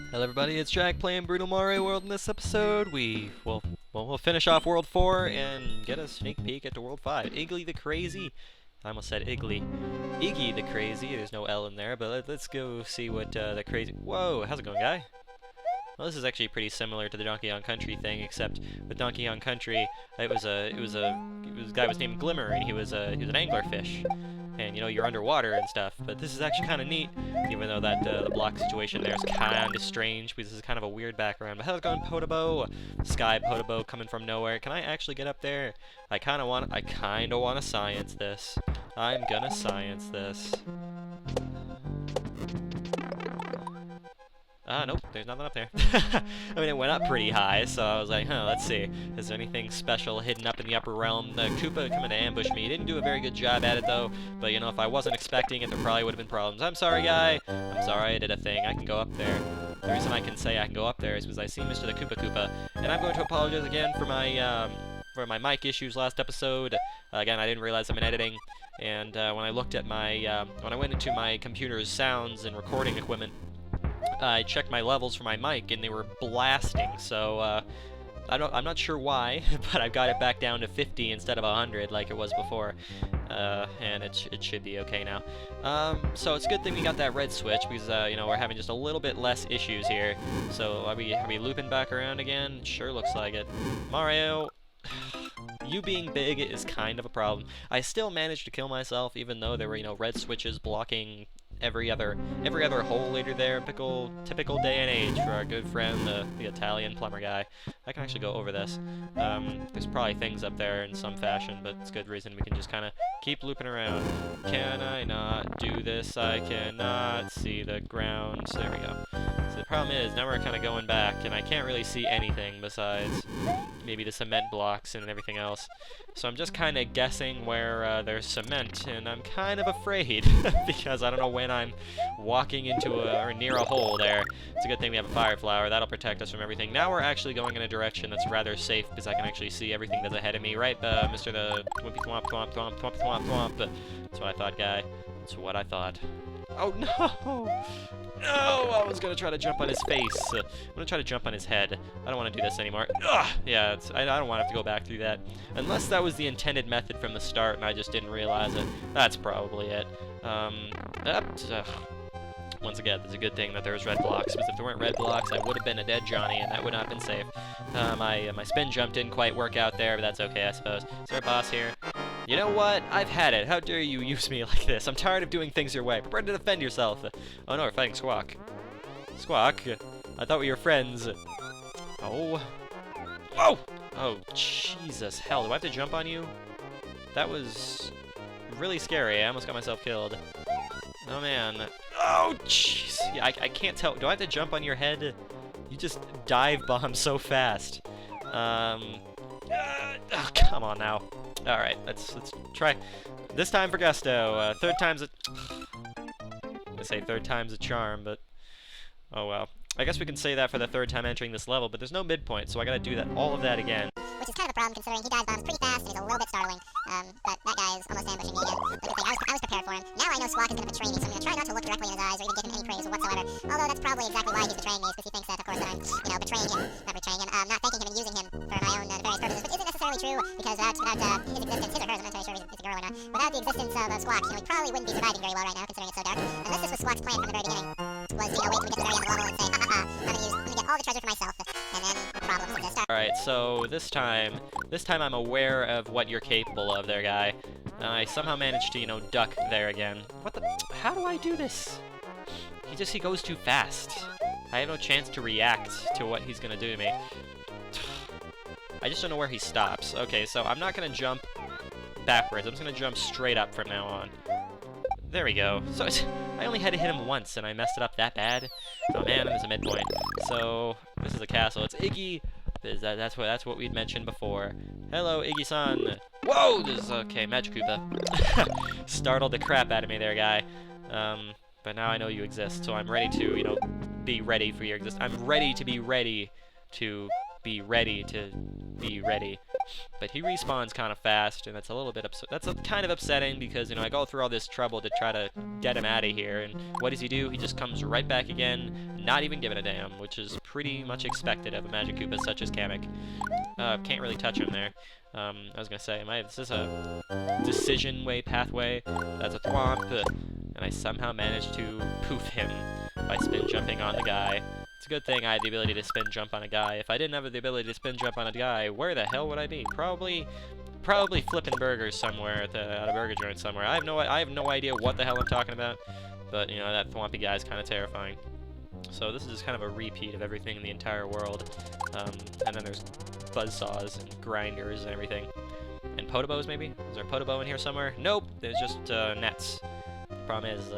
Hello everybody, it's Jack playing Brutal Mario World. In this episode, we'll finish off World 4 and get a sneak peek at World 5. Elee the Crazy. I almost said Iggly. Iggy the Crazy, there's no L in there, but let's go see what the crazy... Whoa, how's it going, guy? Well, this is actually pretty similar to the Donkey Kong Country thing, except with Donkey Kong Country, it was a guy was named Glimmer, and he was an anglerfish. And you know, you're underwater and stuff, but this is actually kind of neat, even though that the block situation there is kind of strange, because this is kind of a weird background. But how's it going, Podobo? Sky Podobo coming from nowhere. Can I actually get up there? I kind of want to science this. I'm gonna science this. Nope, there's nothing up there. I mean, it went up pretty high, so I was like, let's see. Is there anything special hidden up in the upper realm? The Koopa coming to ambush me. He didn't do a very good job at it, though. But, you know, if I wasn't expecting it, there probably would have been problems. I'm sorry, guy. I'm sorry I did a thing. I can go up there. The reason I can say I can go up there is because I see Mr. the Koopa Koopa. And I'm going to apologize again for my mic issues last episode. Again, I didn't realize I'm in editing. And when I looked at my, when I went into my computer's sounds and recording equipment, I checked my levels for my mic, and they were blasting, so I'm not sure why, but I've got it back down to 50 instead of 100 like it was before, and it should be okay now. So it's a good thing we got that red switch, because you know, we're having just a little bit less issues here. So are we looping back around again? Sure looks like it. Mario, you being big is kind of a problem. I still managed to kill myself, even though there were, you know, red switches blocking every other hole later there. Typical day and age for our good friend, the Italian plumber guy. I can actually go over this. There's probably things up there in some fashion, but it's good reason we can just kind of keep looping around. Can I not do this? I cannot see the ground. There we go. So the problem is, now we're kind of going back, and I can't really see anything besides maybe the cement blocks and everything else. So I'm just kind of guessing where there's cement, and I'm kind of afraid because I don't know when I'm walking into or near a hole there. It's a good thing we have a fire flower. That'll protect us from everything. Now we're actually going in a direction that's rather safe because I can actually see everything that's ahead of me, right, Mr. the Thwompy Thwomp Thwomp Thwomp Thwomp Thwomp Thwomp. That's what I thought, guy. That's what I thought. Oh no! No! I was gonna try to jump on his face. I'm gonna try to jump on his head. I don't want to do this anymore. Ugh! Yeah, I don't want to have to go back through that. Unless that was the intended method from the start and I just didn't realize it. That's probably it. Once again, it's a good thing that there was red blocks, because if there weren't red blocks, I would have been a dead Johnny, and that would not have been safe. My spin jump didn't quite work out there, but that's okay, I suppose. Is there a boss here? You know what? I've had it. How dare you use me like this? I'm tired of doing things your way. Prepare to defend yourself. Oh no, we're fighting Squawk. Squawk? I thought we were friends. Oh. Whoa! Oh, Jesus. Hell, do I have to jump on you? That was really scary. I almost got myself killed. Oh, man. Oh, jeez. Yeah, I can't tell. Do I have to jump on your head? You just dive bomb so fast. Oh, come on now. All right, let's try. This time for gusto. Third time's a... I say third time's a charm, but... Oh, well. I guess we can say that for the third time entering this level, but there's no midpoint, so I gotta do all of that again. Which is kind of a problem, considering he dive bombs pretty fast and he's a little bit startling. But that guy is almost ambushing me again. But good thing, I was prepared for him. Now I know Squawk is going to betray me, so I'm going to try not to look directly in his eyes or even give him any praise whatsoever. Although that's probably exactly why he's betraying me, is because he thinks that, of course, that I'm, you know, betraying him. Not betraying him, not thanking him and using him for my own various purposes, which isn't necessarily true, because without his existence, his or hers, I'm not entirely sure if it's a girl or not, without the existence of Squawk, you know, he probably wouldn't be surviving very well right now, considering it's so dark. Unless this was Squawk's plan from the very beginning, was, you know, wait till we get to the very end of the level and say, I'm gonna get all the treasure for myself, and then problems will start. Alright, so this time I'm aware of what you're capable of there, guy. I somehow managed to, you know, duck there again. What the? How do I do this? He goes too fast. I have no chance to react to what he's gonna do to me. I just don't know where he stops. Okay, so I'm not gonna jump backwards. I'm just gonna jump straight up from now on. There we go. So I only had to hit him once, and I messed it up that bad. Oh man, and there's a midpoint. So this is a castle. It's Iggy. That's what we'd mentioned before. Hello, Iggy-san. Whoa! This is okay, Magic Koopa. Startled the crap out of me there, guy. But now I know you exist, so I'm ready to, you know, be ready for your existence. I'm ready to be ready to be ready to be ready but he respawns kind of fast, and that's a little bit kind of upsetting because, you know, I go through all this trouble to try to get him out of here, and what does he do? He just comes right back again, not even giving a damn, which is pretty much expected of a Magic Koopa such as Kamek. Can't really touch him there. I was gonna say, is this a decision pathway? That's a thwomp, and I somehow managed to poof him by spin jumping on the guy. It's a good thing I had the ability to spin jump on a guy. If I didn't have the ability to spin jump on a guy, where the hell would I be? Probably flipping burgers somewhere at a burger joint somewhere. I have no idea what the hell I'm talking about, but you know, that thwompy guy is kind of terrifying. So this is just kind of a repeat of everything in the entire world. And then there's buzzsaws and grinders and everything. And potobos, maybe? Is there a podobo in here somewhere? Nope, there's just nets. Problem is,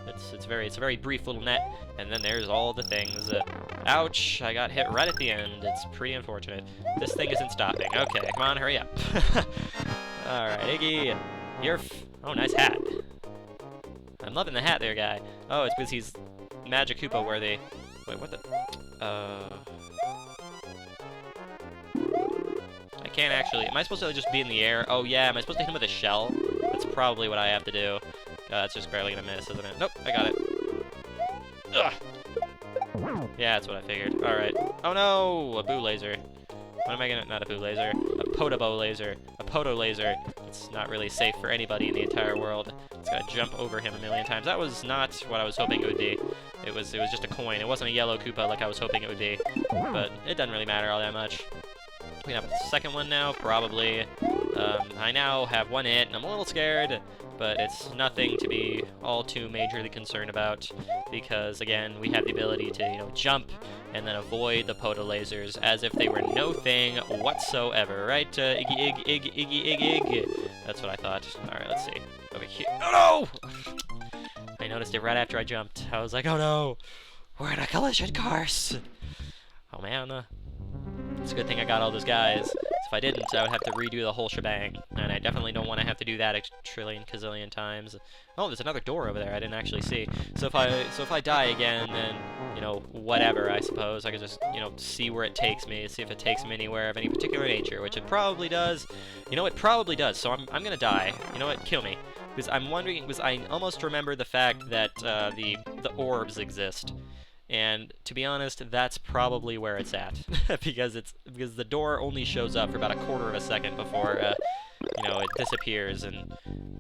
it's a very brief little net, and then there's all the things. Ouch! I got hit right at the end. It's pretty unfortunate. This thing isn't stopping. Okay, come on, hurry up. All right, Iggy, oh, nice hat. I'm loving the hat there, guy. Oh, it's because he's Magic Koopa worthy. Wait, what the? I can't actually. Am I supposed to just be in the air? Oh yeah, am I supposed to hit him with a shell? That's probably what I have to do. That's just barely gonna miss, isn't it? Nope, I got it. Ugh. Yeah, that's what I figured. Alright. Oh no! A boo laser. What am I gonna... Not a boo laser. A podobo laser. A poto laser. It's not really safe for anybody in the entire world. It's gotta jump over him a million times. That was not what I was hoping it would be. It was just a coin. It wasn't a yellow Koopa like I was hoping it would be. But it doesn't really matter all that much. We have a second one now, probably. I now have one hit, and I'm a little scared, but it's nothing to be all too majorly concerned about, because, again, we have the ability to, you know, jump and then avoid the poto lasers as if they were no thing whatsoever, right? Iggy. That's what I thought. Alright, let's see. Over here. Oh no! I noticed it right after I jumped. I was like, oh no! We're in a collision course! Oh man, it's a good thing I got all those guys. If I didn't, I would have to redo the whole shebang, and I definitely don't want to have to do that a trillion gazillion times. Oh, there's another door over there I didn't actually see. So if I die again, then, you know, whatever, I suppose. I could just, you know, see where it takes me, see if it takes me anywhere of any particular nature, which it probably does. You know, it probably does, so I'm gonna die. You know what? Kill me. Because I'm wondering, because I almost remember the fact that the orbs exist. And to be honest, that's probably where it's at, because the door only shows up for about a quarter of a second before you know, it disappears and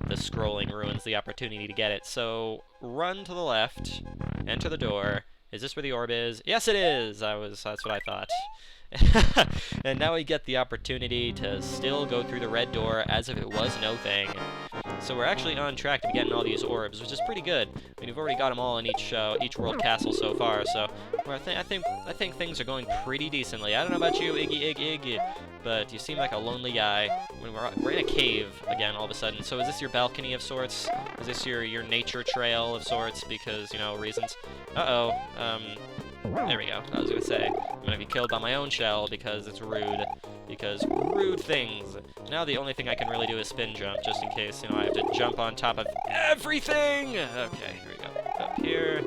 the scrolling ruins the opportunity to get it. So run to the left, enter the door. Is this where the orb is? Yes, it is. That's what I thought. And now we get the opportunity to still go through the red door as if it was no thing. So we're actually on track to be getting all these orbs, which is pretty good. I mean, we've already got them all in each world castle so far, so I think things are going pretty decently. I don't know about you, Iggy, but you seem like a lonely guy. When we're in a cave again all of a sudden. So is this your balcony of sorts? Is this your nature trail of sorts? Because, you know, reasons. Uh-oh. There we go. I was gonna say, I'm gonna be killed by my own shell because it's rude. Because rude things. Now the only thing I can really do is spin jump, just in case, you know, I have to jump on top of everything! Okay, here we go. Up here.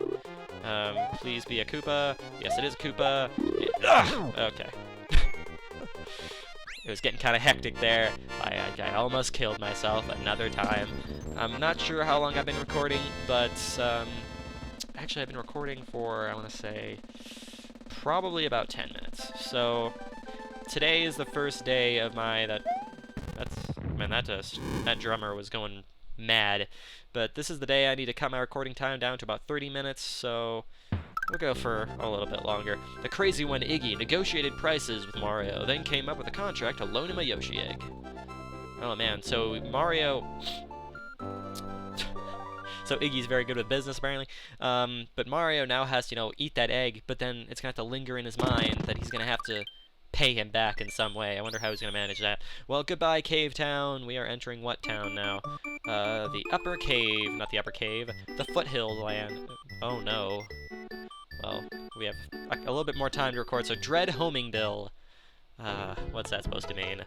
Please be a Koopa. Yes, it is a Koopa. Okay. It was getting kind of hectic there. I almost killed myself another time. I'm not sure how long I've been recording, but actually I've been recording for, I want to say, probably about 10 minutes. So today is the first day of my that drummer was going mad. But this is the day I need to cut my recording time down to about 30 minutes, so we'll go for a little bit longer. The crazy one, Iggy, negotiated prices with Mario, then came up with a contract to loan him a Yoshi egg. Oh man, so Mario... So Iggy's very good with business, apparently. But Mario now has to, you know, eat that egg, but then it's going to have to linger in his mind that he's going to have to pay him back in some way. I wonder how he's going to manage that. Well, goodbye, Cave Town. We are entering what town now? The Upper Cave. Not the Upper Cave. The Foothill Land. Oh, no. Well, we have a little bit more time to record, so Dread Homing Bill. What's that supposed to mean?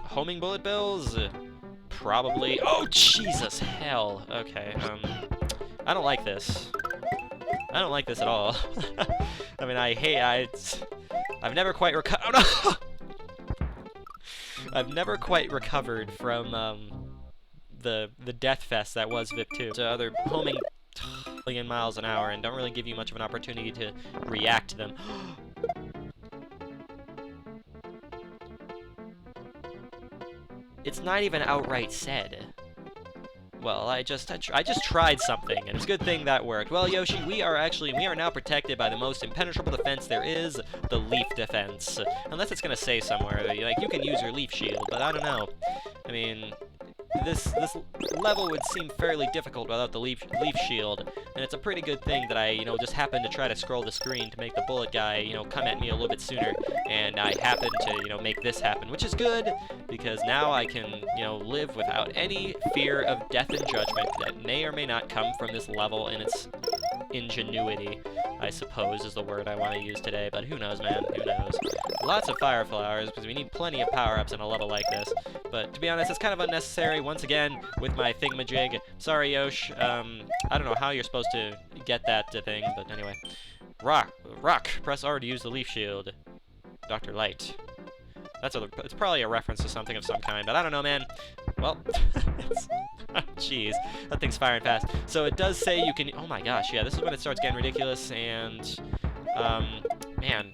Homing bullet bills? Probably. Oh, Jesus, hell. Okay, I don't like this. I don't like this at all. I mean, I've never quite oh, no! I've never quite recovered from the death fest that was VIP 2. So they're homing a million miles an hour and don't really give you much of an opportunity to react to them. It's not even outright said. Well, I just tried something, and it's a good thing that worked. Well, Yoshi, we are now protected by the most impenetrable defense there is, the leaf defense. Unless it's gonna say somewhere, like, you can use your leaf shield, but I don't know. I mean, this level would seem fairly difficult without the leaf shield, and it's a pretty good thing that I, just happened to try to scroll the screen to make the bullet guy, come at me a little bit sooner, and I happened to, make this happen, which is good, because now I can, live without any fear of death and judgment that may or may not come from this level in its ingenuity, I suppose is the word I want to use today, but who knows, man, who knows. Lots of fire flowers, because we need plenty of power-ups in a level like this, but to be honest, it's kind of unnecessary, once again, with my thingamajig. Sorry, Yosh, I don't know how you're supposed to get that thing, but anyway. Rock, press R to use the leaf shield. Dr. Light. It's probably a reference to something of some kind, but I don't know, man. Well, jeez, that thing's firing fast. So it does say you can, oh my gosh, yeah, this is when it starts getting ridiculous, and, man,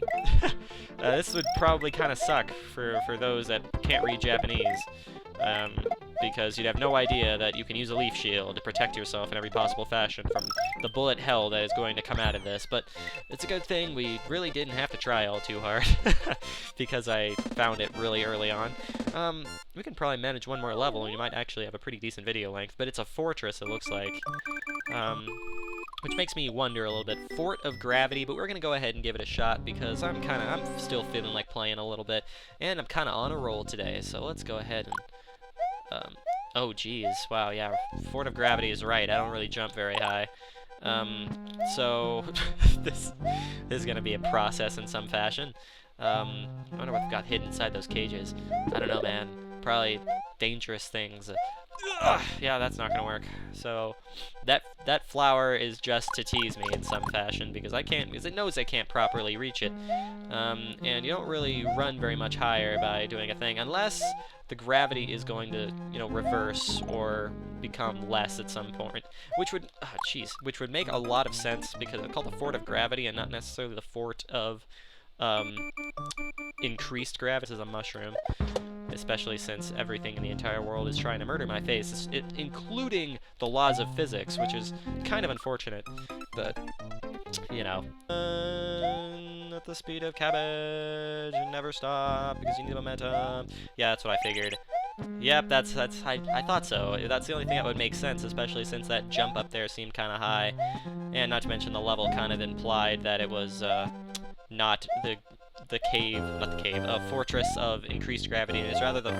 this would probably kind of suck for those that can't read Japanese, because you'd have no idea that you can use a leaf shield to protect yourself in every possible fashion from the bullet hell that is going to come out of this, but it's a good thing we really didn't have to try all too hard, because I found it really early on. We can probably manage one more level, and you might actually have a pretty decent video length, but it's a fortress, it looks like. Which makes me wonder a little bit. Fort of Gravity, but we're gonna go ahead and give it a shot because I'm still feeling like playing a little bit, and I'm kind of on a roll today. So let's go ahead and, oh geez, wow, yeah, Fort of Gravity is right. I don't really jump very high. So this is gonna be a process in some fashion. I wonder what we've got hidden inside those cages. I don't know, man. Probably dangerous things. Yeah, that's not gonna work. So that flower is just to tease me in some fashion because it knows I can't properly reach it. And you don't really run very much higher by doing a thing unless the gravity is going to, reverse or become less at some point, which would make a lot of sense because it's called the Fort of Gravity and not necessarily the Fort of increased gravity. This is a mushroom, especially since everything in the entire world is trying to murder my face, including the laws of physics, which is kind of unfortunate, but, at the speed of cabbage, and never stop, because you need momentum. Yeah, that's what I figured. Yep, I thought so. That's the only thing that would make sense, especially since that jump up there seemed kind of high, and not to mention the level kind of implied that it was, not the fortress of increased gravity. It's rather the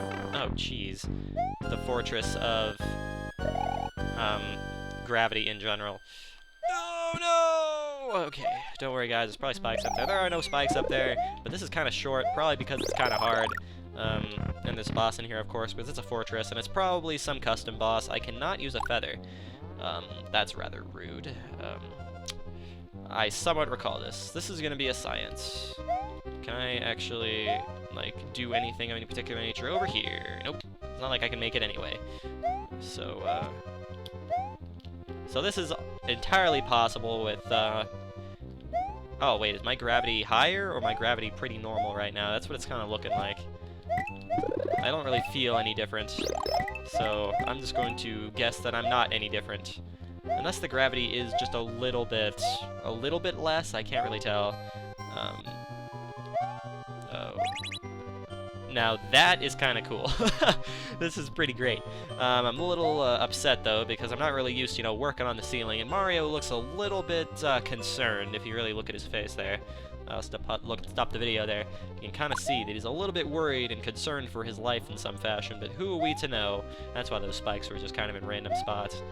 fortress of gravity in general. No! Okay, don't worry guys, there's probably spikes up there. There are no spikes up there, but this is kind of short, probably because it's kind of hard. And there's a boss in here, of course, because it's a fortress, and it's probably some custom boss. I cannot use a feather. That's rather rude. I somewhat recall this. This is going to be a science. Can I actually, do anything of any particular nature over here? Nope. It's not like I can make it anyway. So, so this is entirely possible with, oh, wait, is my gravity higher or my gravity pretty normal right now? That's what it's kind of looking like. I don't really feel any different. So, I'm just going to guess that I'm not any different. Unless the gravity is just a little bit less, I can't really tell. Oh. Now that is kind of cool. This is pretty great. I'm a little upset though because I'm not really used to, working on the ceiling, and Mario looks a little bit concerned if you really look at his face there. I'll stop the video there. You can kind of see that he's a little bit worried and concerned for his life in some fashion, but who are we to know? That's why those spikes were just kind of in random spots.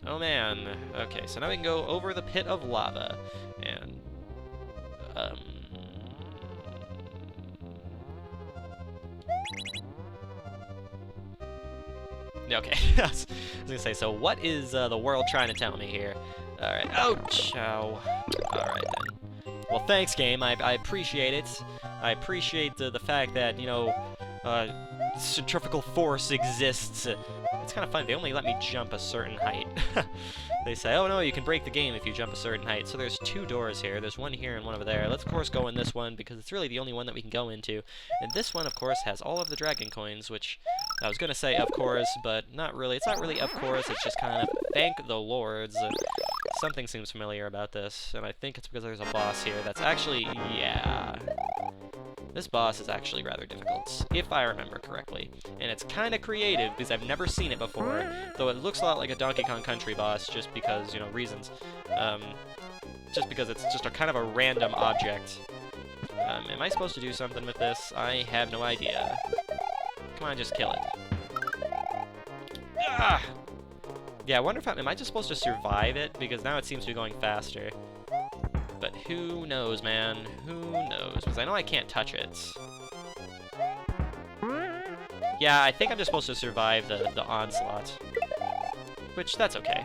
Oh man. Okay, so now we can go over the pit of lava, and, okay, I was gonna say, so what is the world trying to tell me here? Alright, ouch! Ow. Alright then. Well, thanks, game. I appreciate it. I appreciate the fact that, you know, centrifugal force exists. It's kind of fun. They only let me jump a certain height. They say, oh no, you can break the game if you jump a certain height. So there's 2 doors here. There's one here and one over there. Let's, of course, go in this one because it's really the only one that we can go into. And this one, of course, has all of the dragon coins, which I was going to say, of course, but not really. It's not really of course. It's just kind of thank the lords. Something seems familiar about this, and I think it's because there's a boss here that's actually, yeah. This boss is actually rather difficult, if I remember correctly. And it's kind of creative, because I've never seen it before, though it looks a lot like a Donkey Kong Country boss, just because, you know, reasons. Just because it's just a kind of a random object. Am I supposed to do something with this? I have no idea. Come on, just kill it. Ah! Yeah, I wonder if am I just supposed to survive it? Because now it seems to be going faster. But who knows, man? Who knows? Because I know I can't touch it. Yeah, I think I'm just supposed to survive the onslaught. Which, that's okay.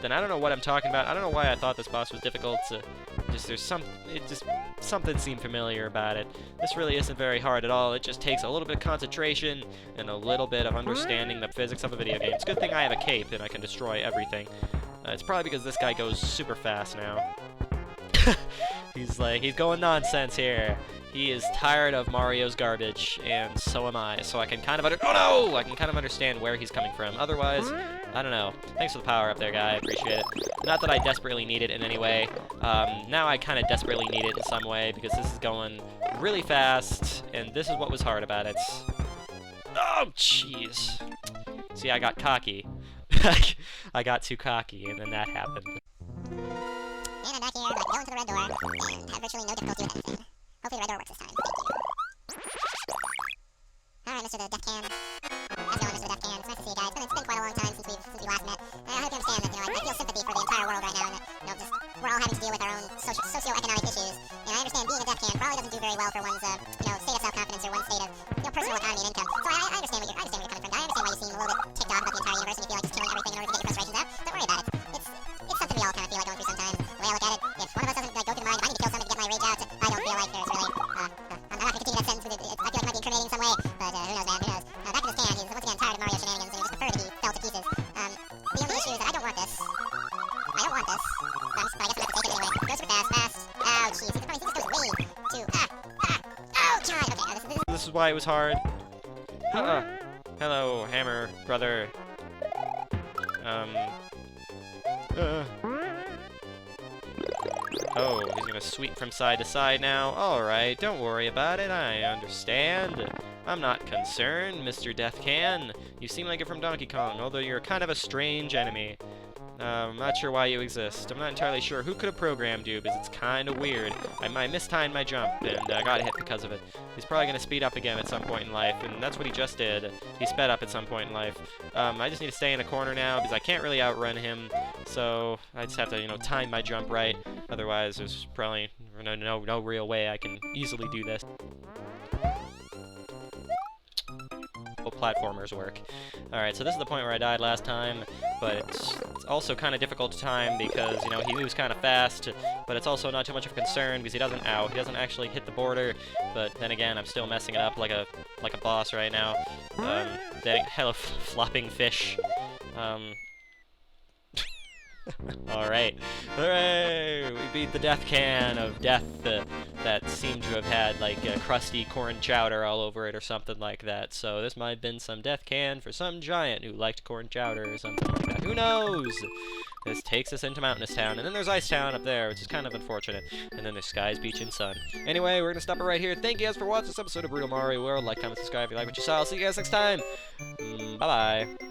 Then I don't know what I'm talking about. I don't know why I thought this boss was difficult. Something seemed familiar about it. This really isn't very hard at all. It just takes a little bit of concentration and a little bit of understanding the physics of a video game. It's a good thing I have a cape and I can destroy everything. It's probably because this guy goes super fast now. He's going nonsense here. He is tired of Mario's garbage, and so am I. So I can kind of I can kind of understand where he's coming from. Otherwise, I don't know. Thanks for the power up there, guy. I appreciate it. Not that I desperately need it in any way. Now I kind of desperately need it in some way because this is going really fast, and this is what was hard about it. Oh, jeez. See, I got cocky. I got too cocky, and then that happened. And I'm back here, but going to the red door, and have virtually no difficulty with anything. Hopefully the red door works this time. Thank you. Alright, Mr. the Death Can. How's it going, Mr. the Death Can? It's nice to see you guys. It's been quite a long time since we last met. I hope you understand that, you know, I feel sympathy for the entire world right now, and that, you know, just, we're all having to deal with our own socio-economic issues. And I understand being a Death Can probably doesn't do very well for one's, you know, state of self-confidence or one's state of, you know, personal economy and income. So I understand where you're coming from, guy. I understand why you seem a little bit ticked off about the entire universe and you feel like just killing everything in order to get your frustrations out. Don't worry about it. It's something we all kind of feel like going through sometimes. The way I look at it, if one of us doesn't, like, go through the mind, if I need to kill somebody to get my rage out, I don't feel like there's really, I'm not going to continue that sentence because I feel like it might be incriminating in some way, but who knows, man, who knows. Back to this can, he's once again tired of Mario shenanigans and he just prefer to be fell to pieces. The only issue is that I don't want this. I don't want this. But I guess I'm going to have to take it anyway. Go super fast. Ow, jeez. This just goes way too, oh, God. Okay, This is why it was hard. Hello, Hammer, brother. Oh, he's gonna sweep from side to side now. Alright, don't worry about it, I understand. I'm not concerned, Mr. Death Can. You seem like you're from Donkey Kong, although you're kind of a strange enemy. I'm not sure why you exist. I'm not entirely sure who could have programmed you, because it's kind of weird. I mistimed my jump, and I got hit because of it. He's probably going to speed up again at some point in life, and that's what he just did. He sped up at some point in life. I just need to stay in a corner now, because I can't really outrun him, so I just have to, you know, time my jump right. Otherwise, there's probably no real way I can easily do this. Platformers work. Alright, so this is the point where I died last time, but it's also kind of difficult to time because, you know, he moves kind of fast, but it's also not too much of a concern because he doesn't actually hit the border, but then again, I'm still messing it up like a boss right now. Hello, flopping fish. Alright. Hooray! We beat the Death Can of death that seemed to have had, like, crusty corn chowder all over it or something like that. So this might have been some Death Can for some giant who liked corn chowder or something like that. Who knows? This takes us into Mountainous Town, and then there's Ice Town up there, which is kind of unfortunate. And then there's Skies, Beach, and Sun. Anyway, we're gonna stop it right here. Thank you guys for watching this episode of Brutal Mario World. Like, comment, subscribe if you like what you saw. I'll see you guys next time. Bye-bye.